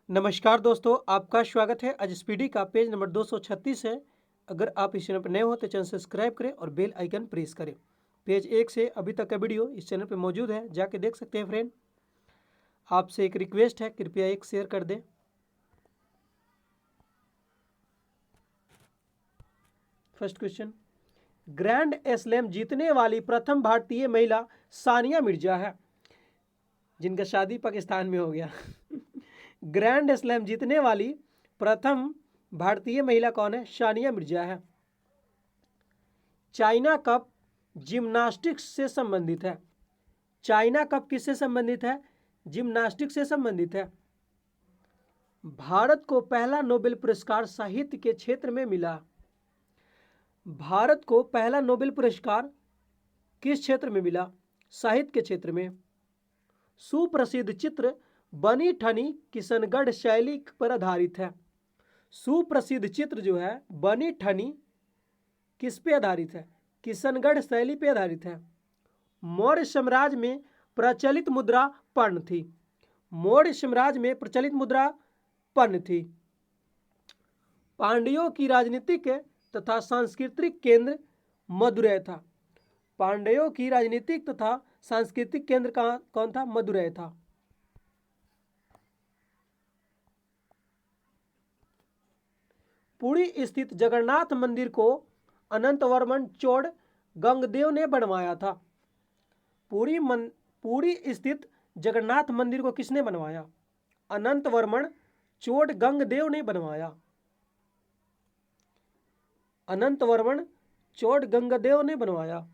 नमस्कार दोस्तों, आपका स्वागत है। आज स्पीडी का पेज नंबर 236 है। अगर आप इस चैनल पर नए हो तो चैनल सब्सक्राइब करें और बेल आइकन प्रेस करें। पेज 1 से अभी तक का वीडियो इस चैनल पर मौजूद है, जाके देख सकते हैं फ्रेंड। आपसे एक रिक्वेस्ट है, कृपया एक शेयर कर दें। फर्स्ट क्वेश्चन, ग्रैंड स्लैम जीतने वाली प्रथम भारतीय महिला सानिया मिर्जा है, जिनका शादी पाकिस्तान में हो गया। ग्रैंड स्लैम जीतने वाली प्रथम भारतीय महिला कौन है? सानिया मिर्जा है। चाइना कप जिम्नास्टिक्स से संबंधित है। चाइना कप किससे संबंधित है? जिम्नास्टिक्स से संबंधित है। भारत को पहला नोबेल पुरस्कार साहित्य के क्षेत्र में मिला। भारत को पहला नोबेल पुरस्कार किस क्षेत्र में मिला? साहित्य के क्षेत्र में। सुप्रसिद्ध चित्र बनी ठनी किशनगढ़ शैली पर आधारित है। सुप्रसिद्ध चित्र जो है बनी ठनी किस पे आधारित है? किशनगढ़ शैली पे आधारित है। मौर्य साम्राज्य में प्रचलित मुद्रा पर्ण थी। मौर्य साम्राज्य में प्रचलित मुद्रा पर्ण थी। पांड्यों की राजनीतिक तथा सांस्कृतिक केंद्र मदुरै था। पांड्यों की राजनीतिक तथा सांस्कृतिक केंद्र कौन था? मदुरै था। पुरी स्थित जगन्नाथ मंदिर को अनंतवर्मन चोड़ गंगदेव ने बनवाया था। पुरी स्थित जगन्नाथ मंदिर को किसने बनवाया? अनंतवर्मन चोड़ गंगदेव ने बनवाया। अनंतवर्मन चोड़ गंगदेव ने बनवाया।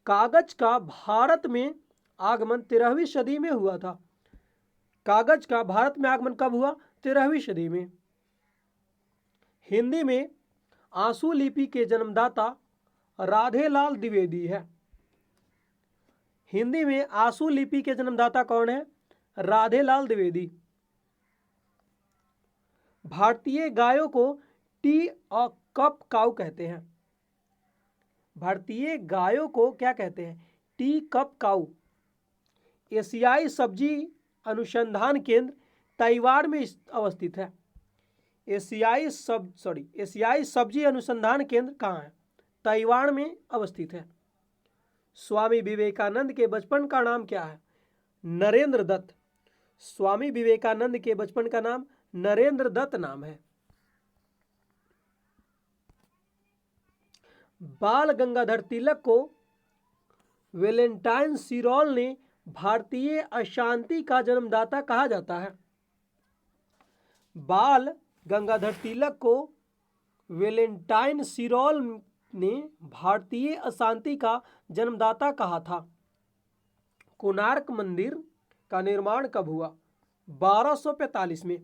कागज का भारत में आगमन 13वीं सदी में हुआ था। कागज का भारत में आगमन कब हुआ? 13वीं सदी में। हिंदी में आंसू लिपि के जन्मदाता राधेलाल द्विवेदी है। हिंदी में आंसू लिपि के जन्मदाता कौन है? राधेलाल द्विवेदी। भारतीय गायों को टी और कप काऊ कहते हैं। भारतीय गायों को क्या कहते हैं? टी कप काऊ। एशियाई सब्जी अनुसंधान केंद्र ताइवान में अवस्थित है। एशियाई सब्जी अनुसंधान केंद्र कहाँ है? ताइवान में अवस्थित है। स्वामी विवेकानंद के बचपन का नाम क्या है? नरेंद्र दत्त। स्वामी विवेकानंद के बचपन का नाम नरेंद्र दत्त नाम है। बाल गंगाधर तिलक को वैलेंटाइन सिरोल ने भारतीय अशांति का जन्मदाता कहा जाता है। बाल गंगाधर तिलक को वैलेंटाइन सिरोल ने भारतीय अशांति का जन्मदाता कहा था। कोणार्क मंदिर का निर्माण कब हुआ? 1245 में।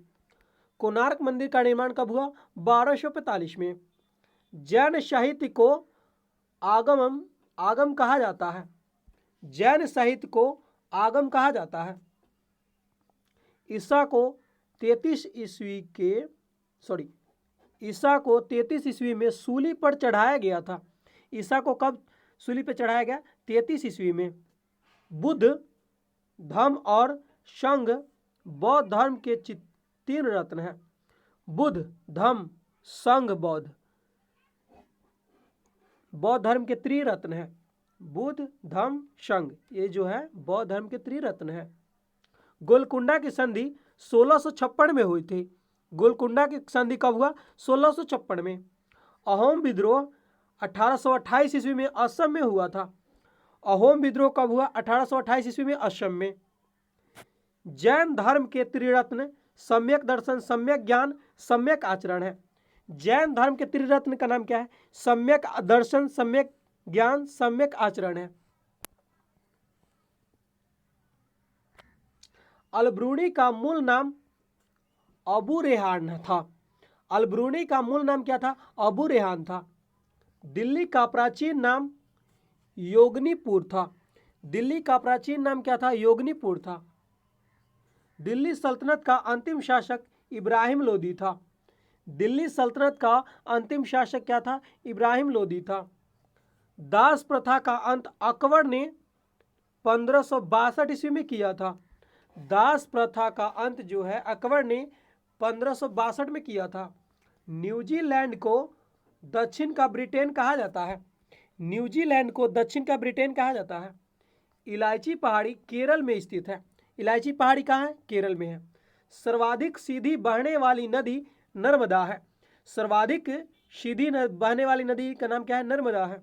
कोणार्क मंदिर का निर्माण कब हुआ? 1245 में। जैन साहित्य को आगम कहा जाता है। जैन साहित्य को आगम कहा जाता है। ईसा को 33 ईस्वी में सूली पर चढ़ाया गया था। ईसा को कब सूली पर चढ़ाया गया? 33 ईस्वी में। बुद्ध, धम्म और संघ बौद्ध धर्म के 3 रत्न हैं। बुद्ध, धम्म, संघ, बौद्ध धर्म के त्रिरत्न हैं। बुद्ध, धम्म, संघ, ये जो है बौद्ध धर्म के त्रिरत्न हैं। गोलकुंडा की संधि 1656 में हुई थी। गोलकुंडा की संधि कब हुआ? 1656 में। अहोम विद्रोह 1828 ईस्वी में असम में हुआ था। अहोम विद्रोह कब हुआ? 1828 ईस्वी में असम में। जैन धर्म के त्रिरत्न सम्यक दर्शन, सम्यक ज्ञान, सम्यक आचरण है। जैन धर्म के त्रिरत्न का नाम क्या है? सम्यक दर्शन, सम्यक ज्ञान, सम्यक आचरण है। अलब्रूनी का मूल नाम अबू रेहान था। अलब्रूनी का मूल नाम क्या था? अबू रेहान था। दिल्ली का प्राचीन नाम योगनीपुर था। दिल्ली का प्राचीन नाम क्या था? योगनीपुर था। दिल्ली सल्तनत का अंतिम शासक इब्राहिम लोदी था। दिल्ली सल्तनत का अंतिम शासक क्या था? इब्राहिम लोदी था। दास प्रथा का अंत अकबर ने 1562 ईस्वी में किया था। दास प्रथा का अंत जो है अकबर ने 1562 में किया था। न्यूजीलैंड को दक्षिण का ब्रिटेन कहा जाता है। न्यूजीलैंड को दक्षिण का ब्रिटेन कहा जाता है। इलायची पहाड़ी केरल में स्थित है। इलायची पहाड़ी कहाँ है? केरल में है। सर्वाधिक सीधी बहने वाली नदी नर्मदा है। सर्वाधिक सीधी बहने वाली नदी का नाम क्या है? नर्मदा है।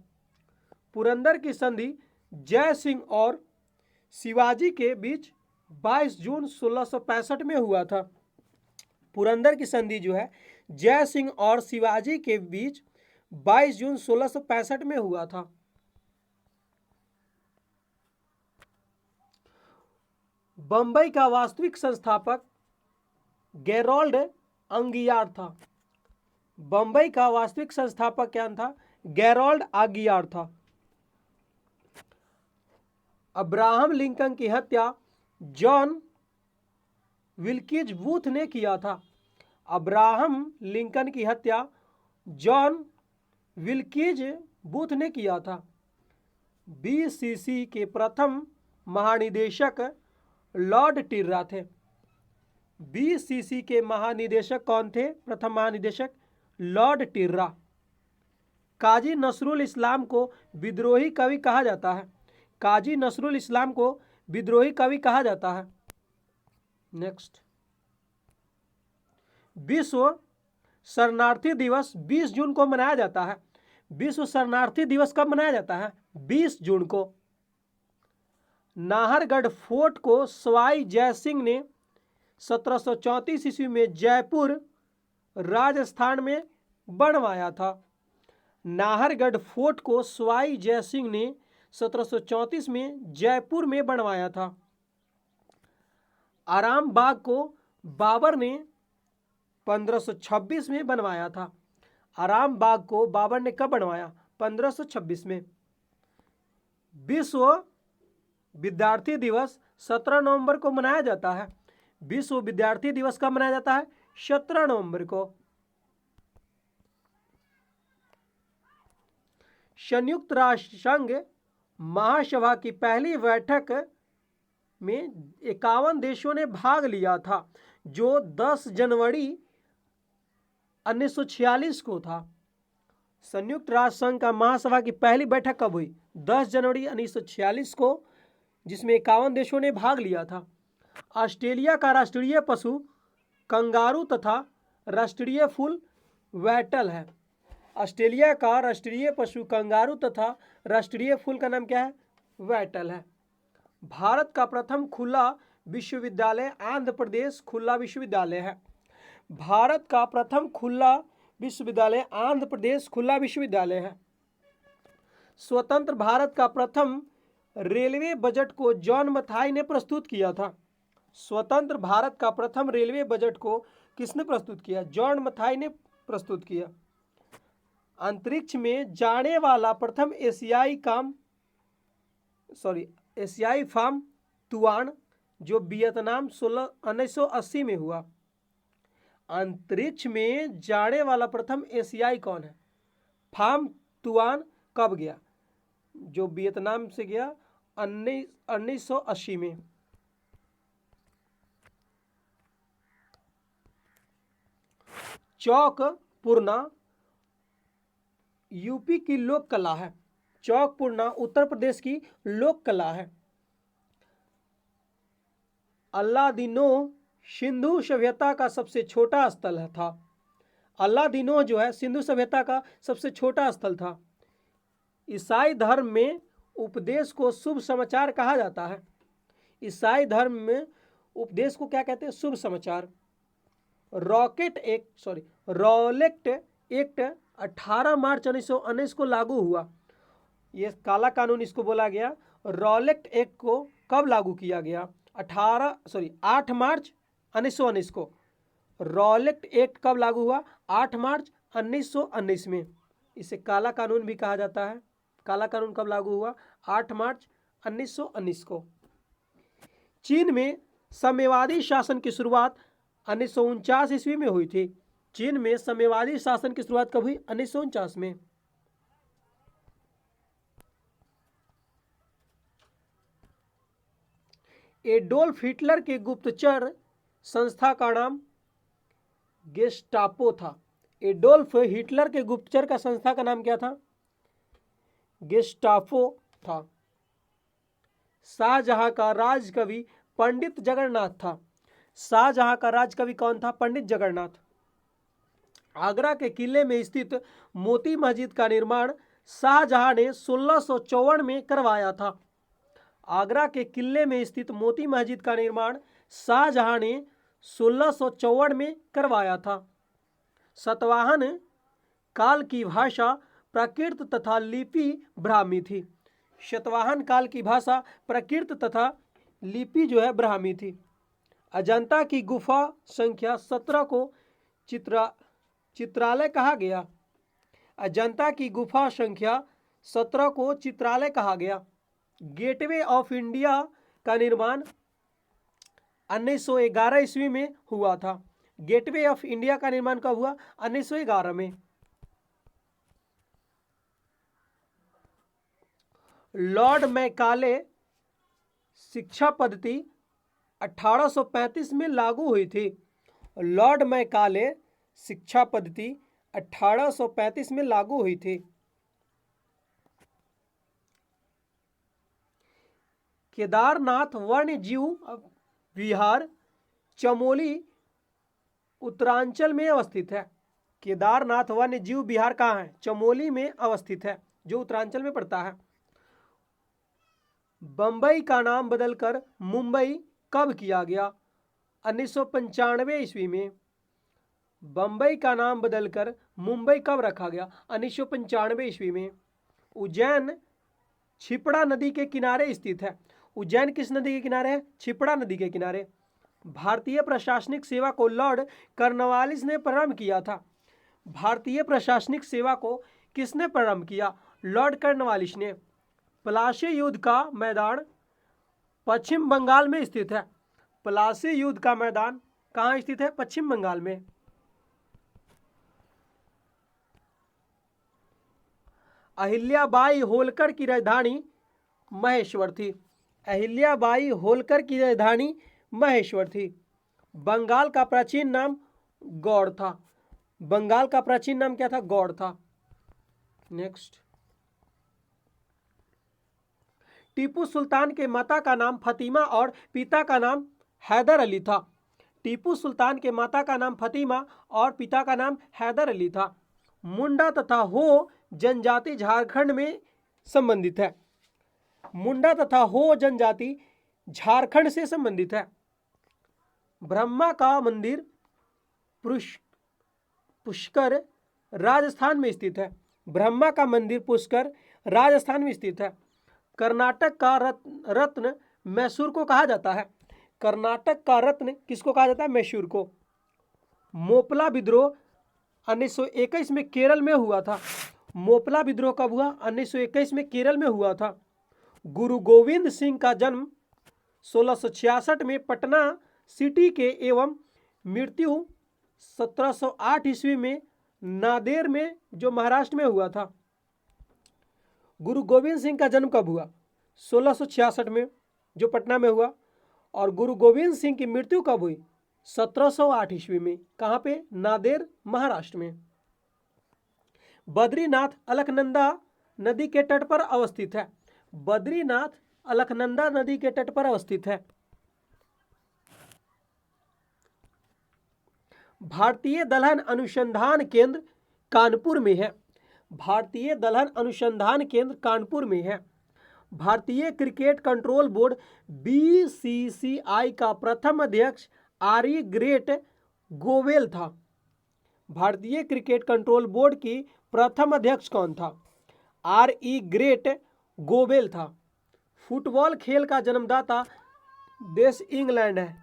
पुरंदर की संधि जय सिंह और शिवाजी के बीच 22 जून 1665 में हुआ था। पुरंदर की संधि जो है जय सिंह और शिवाजी के बीच 22 जून 1665 में हुआ था। बंबई का वास्तविक संस्थापक गेरोल्ड अंगियार था। बंबई का वास्तविक संस्थापक क्या था? गेरोल्ड आगियार था। अब्राहम लिंकन की हत्या जॉन विल्कीज बूथ ने किया था। अब्राहम लिंकन की हत्या जॉन विल्कीज बूथ ने किया था। बीसीसी के प्रथम महानिदेशक लॉर्ड टिर्रा थे। बीसीसी के महानिदेशक कौन थे? प्रथम महानिदेशक लॉर्ड टिर्रा। काजी नसरुल इस्लाम को विद्रोही कवि कहा जाता है। काजी नसरुल इस्लाम को विद्रोही कवि कहा जाता है। नेक्स्ट, विश्व शरणार्थी दिवस 20 जून को मनाया जाता है। विश्व शरणार्थी दिवस कब मनाया जाता है? 20 जून को। नाहरगढ़ फोर्ट को सवाई जय सिंह ने 1734 ईस्वी में जयपुर राजस्थान में बनवाया था। नाहरगढ़ फोर्ट को सवाई जय सिंह ने 1734 में जयपुर में बनवाया था। आराम बाग को बाबर ने 1526 में बनवाया था। आराम बाग को बाबर ने कब बनवाया? 1526 में। विश्व विद्यार्थी दिवस 17 नवंबर को मनाया जाता है। विश्व विद्यार्थी दिवस कब मनाया जाता है? 17 नवंबर को। संयुक्त राष्ट्र संघ महासभा की पहली बैठक में 51 देशों ने भाग लिया था, जो 10 जनवरी 1946 को था। संयुक्त राष्ट्र संघ का महासभा की पहली बैठक कब हुई? 10 जनवरी 1946 को, जिसमें 51 देशों ने भाग लिया था। ऑस्ट्रेलिया का राष्ट्रीय पशु कंगारू तथा राष्ट्रीय फूल वैटल है। ऑस्ट्रेलिया का राष्ट्रीय पशु कंगारू तथा राष्ट्रीय फूल का नाम क्या है? वैटल है। भारत का प्रथम खुला विश्वविद्यालय आंध्र प्रदेश खुला विश्वविद्यालय है। भारत का प्रथम खुला विश्वविद्यालय आंध्र प्रदेश खुला विश्वविद्यालय है। स्वतंत्र भारत का प्रथम रेलवे बजट को जॉन मथाई ने प्रस्तुत किया था। स्वतंत्र भारत का प्रथम रेलवे बजट को किसने प्रस्तुत किया? जॉन मथाई ने प्रस्तुत किया। अंतरिक्ष में जाने वाला प्रथम एशियाई फार्म तुआन, जो वियतनाम 1980 में हुआ। अंतरिक्ष में जाने वाला प्रथम एशियाई कौन है? फार्म तुआन कब गया? जो वियतनाम से गया 1980 में। चौक पूर्णा यूपी की लोक कला है। चौक पूर्णा उत्तर प्रदेश की लोक कला है। अल्लादीनो सिंधु सभ्यता का सबसे छोटा स्थल था। अल्लादीनो जो है सिंधु सभ्यता का सबसे छोटा स्थल था। ईसाई धर्म में उपदेश को शुभ समाचार कहा जाता है। ईसाई धर्म में उपदेश को क्या कहते हैं? शुभ समाचार। रॉलेट एक्ट 18 मार्च 1919 को लागू हुआ। ये काला कानून इसको बोला गया। रॉलेट एक्ट को कब लागू किया गया? 8 मार्च 1919 को। रॉलेट एक्ट कब लागू हुआ? 8 मार्च 1919 में। इसे काला कानून भी कहा जाता है। काला कानून कब लागू हुआ? 8 मार्च 1919 को। चीन में साम्यवादी शासन की शुरुआत 1949 ईस्वी में हुई थी। चीन में साम्यवादी शासन की शुरुआत कब हुई? 1949 में। एडोल्फ हिटलर के गुप्तचर संस्था का नाम गेस्टापो था। एडोल्फ हिटलर के गुप्तचर का संस्था का नाम क्या था? गेस्टापो था। शाहजहां का राजकवि पंडित जगन्नाथ था। शाहजहां का राजकवि कौन था? पंडित जगन्नाथ। आगरा के किले में स्थित मोती मस्जिद का निर्माण शाहजहां ने 1654 में करवाया था। आगरा के किले में स्थित मोती मस्जिद का निर्माण शाहजहां ने 1654 में करवाया था। सातवाहन काल की भाषा प्राकृत तथा लिपि ब्राह्मी थी। सातवाहन काल की भाषा प्राकृत तथा लिपि जो है ब्राह्मी थी। अजंता की गुफा संख्या 17 को चित्रालय कहा गया। अजंता की गुफा संख्या 17 को चित्रालय कहा गया। गेटवे ऑफ इंडिया का निर्माण 1911 ईस्वी में हुआ था। गेटवे ऑफ इंडिया का निर्माण कब हुआ? 1911 में। लॉर्ड मैकाले शिक्षा पद्धति 1835 में लागू हुई थी। लॉर्ड मैकाले शिक्षा पद्धति 1835 में लागू हुई थी। केदारनाथ वन्य जीव विहार चमोली उत्तरांचल में अवस्थित है। केदारनाथ वन्य जीव विहार कहाँ है? चमोली में अवस्थित है, जो उत्तरांचल में पड़ता है। बंबई का नाम बदलकर मुंबई कब किया गया? 1995 ईस्वी में। बंबई का नाम बदलकर मुंबई कब रखा गया? 1995 ईस्वी में। उज्जैन छिपड़ा नदी के किनारे स्थित है। उज्जैन किस नदी के किनारे है? छिपड़ा नदी के किनारे। भारतीय प्रशासनिक सेवा को लॉर्ड कॉर्नवालिस ने प्रारंभ किया था। भारतीय प्रशासनिक सेवा को किसने प्रारंभ किया? लॉर्ड कॉर्नवालिस ने। प्लासी युद्ध का मैदान पश्चिम बंगाल में स्थित है। प्लासी युद्ध का मैदान कहाँ स्थित है? पश्चिम बंगाल में। अहिल्याबाई होलकर की राजधानी महेश्वर थी। अहिल्याबाई होलकर की राजधानी महेश्वर थी। बंगाल का प्राचीन नाम गौड़ था। बंगाल का प्राचीन नाम क्या था? गौड़ था। नेक्स्ट, टीपू सुल्तान के माता का नाम फतीमा और पिता का नाम हैदर अली था। टीपू सुल्तान के माता का नाम फतीमा और पिता का नाम हैदर अली था। मुंडा तथा हो जनजाति झारखंड में संबंधित है। मुंडा तथा हो जनजाति झारखंड से संबंधित है। ब्रह्मा का मंदिर पुष्कर राजस्थान में स्थित है। ब्रह्मा का मंदिर पुष्कर राजस्थान में स्थित है। कर्नाटक का रत्न मैसूर को कहा जाता है। कर्नाटक का रत्न किसको कहा जाता है? मैसूर को। मोपला विद्रोह 1921 में केरल में हुआ था। मोपला विद्रोह कब हुआ? 1921 में केरल में हुआ था। गुरु गोविंद सिंह का जन्म 1666 में पटना सिटी के एवं मृत्यु 1708 ईस्वी में नांदेड़ में, जो महाराष्ट्र में हुआ था। गुरु गोविंद सिंह का जन्म कब हुआ? 1666 में, जो पटना में हुआ। और गुरु गोविंद सिंह की मृत्यु कब हुई? 1708 ईस्वी में। कहाँ पे? नांदेड़, महाराष्ट्र में। बद्रीनाथ अलकनंदा नदी के तट पर अवस्थित है। बद्रीनाथ अलकनंदा नदी के तट पर अवस्थित है। भारतीय दलहन अनुसंधान केंद्र कानपुर में है। भारतीय दलहन अनुसंधान केंद्र कानपुर में है। भारतीय क्रिकेट कंट्रोल बोर्ड बीसीसीआई का प्रथम अध्यक्ष आर.ई. ग्रेट गोवेल था। भारतीय क्रिकेट कंट्रोल बोर्ड की प्रथम अध्यक्ष कौन था? आर.ई. ग्रेट गोवेल था। फुटबॉल खेल का जन्मदाता देश इंग्लैंड है।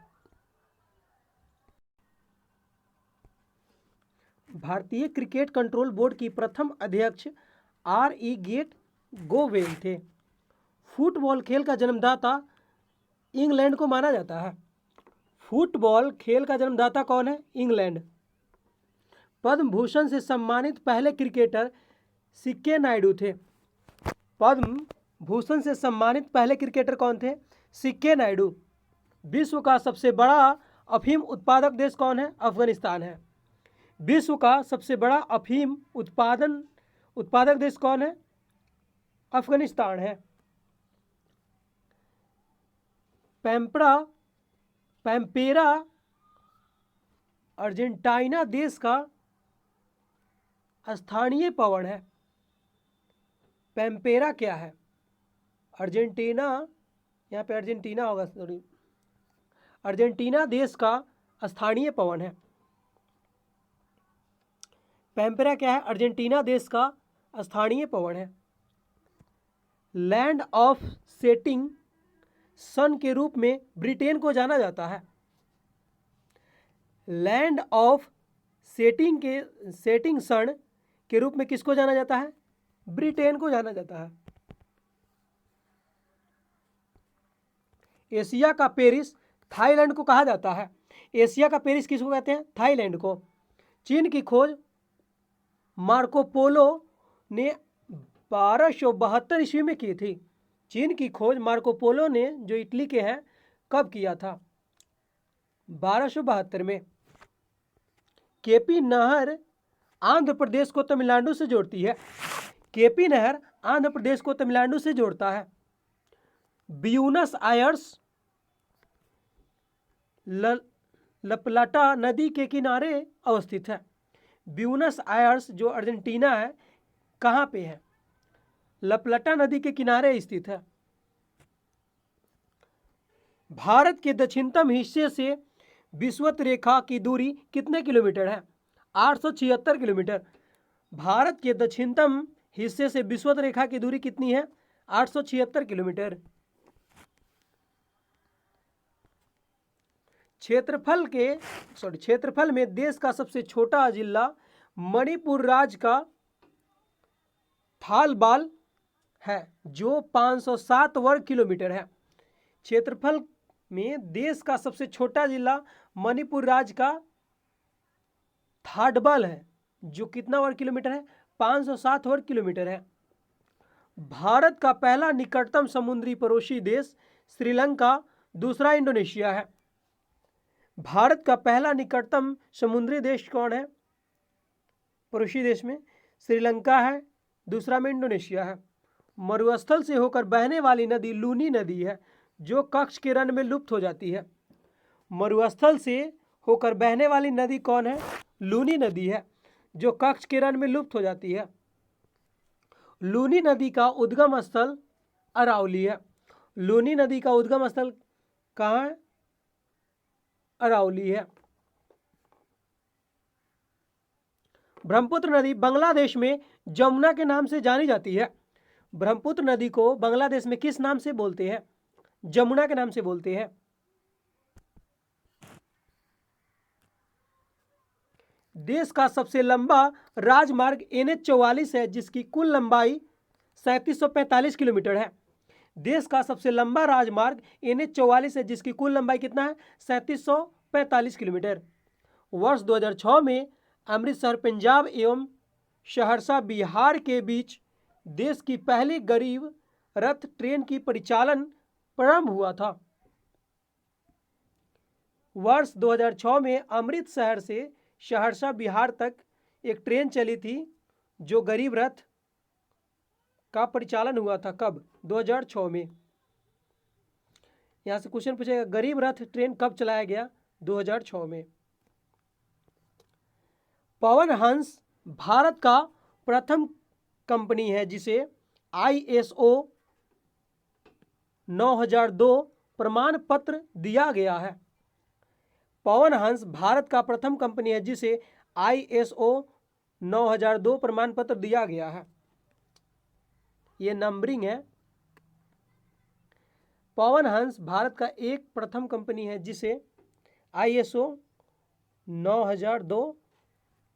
भारतीय क्रिकेट कंट्रोल बोर्ड की प्रथम अध्यक्ष आर.ई. ग्रेट गोवेल थे। फुटबॉल खेल का जन्मदाता इंग्लैंड को माना जाता है। फुटबॉल खेल का जन्मदाता कौन है? इंग्लैंड। पद्म भूषण से सम्मानित पहले क्रिकेटर सी.के. नायडू थे। पद्म भूषण से सम्मानित पहले क्रिकेटर कौन थे? सी.के. नायडू। विश्व का सबसे बड़ा अफीम उत्पादक देश कौन है? अफगानिस्तान है। विश्व का सबसे बड़ा अफीम उत्पादक देश कौन है? अफगानिस्तान है। पैम्पेरा अर्जेंटीना देश का स्थानीय पवन है। पैम्पेरा क्या है? अर्जेंटीना, यहाँ पे अर्जेंटीना होगा, सॉरी, अर्जेंटीना देश का स्थानीय पवन है। पैम्पेरा क्या है? अर्जेंटीना देश का स्थानीय पवन है। लैंड ऑफ सेटिंग सन के रूप में ब्रिटेन को जाना जाता है। लैंड ऑफ सेटिंग सन के रूप में किसको जाना जाता है? ब्रिटेन को जाना जाता है। एशिया का पेरिस थाईलैंड को कहा जाता है। एशिया का पेरिस किसको कहते हैं? थाईलैंड को। चीन की खोज मार्को पोलो ने 1272 ईस्वी में की थी। चीन की खोज मार्को पोलो ने, जो इटली के हैं, कब किया था? 1272 में। केपी नहर आंध्र प्रदेश को तमिलनाडु से जोड़ती है। केपी नहर आंध्र प्रदेश को तमिलनाडु से जोड़ता है। ब्यूनस आयर्स लप्लाटा नदी के किनारे अवस्थित है। ब्यूनस आयर्स जो अर्जेंटीना है, कहाँ पे है? लप्लाटा नदी के किनारे स्थित है। भारत के दक्षिणतम हिस्से से विषुवत रेखा की दूरी कितने किलोमीटर है? 876 किलोमीटर। भारत के दक्षिणतम हिस्से से विषुवत रेखा की दूरी कितनी है? 876 किलोमीटर। क्षेत्रफल में देश का सबसे छोटा जिला मणिपुर राज्य का थालबाल है, जो 507 वर्ग किलोमीटर है। क्षेत्रफल में देश का सबसे छोटा जिला मणिपुर राज्य का थाडबाल है, जो कितना वर्ग किलोमीटर है? 507 वर्ग किलोमीटर है। भारत का पहला निकटतम समुद्री पड़ोसी देश श्रीलंका, दूसरा इंडोनेशिया है। भारत का पहला निकटतम समुद्री देश कौन है? पड़ोसी देश में श्रीलंका है, दूसरा में इंडोनेशिया है। मरुस्थल से होकर बहने वाली नदी लूनी नदी है, जो कच्छ के रण में लुप्त हो जाती है। मरुस्थल से होकर बहने वाली नदी कौन है? लूनी नदी है, जो कच्छ के रण में लुप्त हो जाती है। लूनी नदी का उद्गम स्थल अरावली है। लूनी नदी का उद्गम स्थल कहाँ है? अरावली है। ब्रह्मपुत्र नदी बांग्लादेश में जमुना के नाम से जानी जाती है। ब्रह्मपुत्र नदी को बांग्लादेश में किस नाम से बोलते हैं? जमुना के नाम से बोलते हैं। देश का सबसे लंबा राजमार्ग NH44 है, जिसकी कुल लंबाई 3745 किलोमीटर है। देश का सबसे लंबा राजमार्ग NH44 है, जिसकी कुल लंबाई कितना है? 3745 किलोमीटर। वर्ष 2006 में अमृतसर पंजाब एवं सहरसा बिहार के बीच देश की पहली गरीब रथ ट्रेन की परिचालन प्रारंभ हुआ था। वर्ष 2006 में अमृतसर से सहरसा बिहार तक एक ट्रेन चली थी, जो गरीब रथ का परिचालन हुआ था। कब? 2006 में। यहां से क्वेश्चन पूछेगा, गरीब रथ ट्रेन कब चलाया गया? 2006 में। पवन हंस भारत का प्रथम कंपनी है जिसे ISO 9002 प्रमाण पत्र दिया गया है। पवन हंस भारत का प्रथम कंपनी है जिसे ISO 9002 प्रमाण पत्र दिया गया है। ये नंबरिंग है। पवन हंस भारत का एक प्रथम कंपनी है जिसे ISO 9002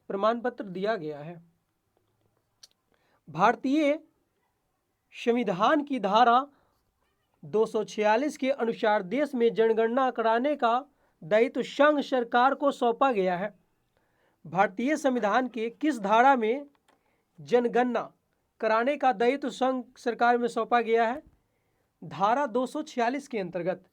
प्रमाण पत्र दिया गया है। भारतीय संविधान की धारा 246 के अनुसार देश में जनगणना कराने का दायित्व संघ सरकार को सौंपा गया है। भारतीय संविधान के किस धारा में जनगणना कराने का दायित्व संघ सरकार में सौंपा गया है? धारा 246 के अंतर्गत।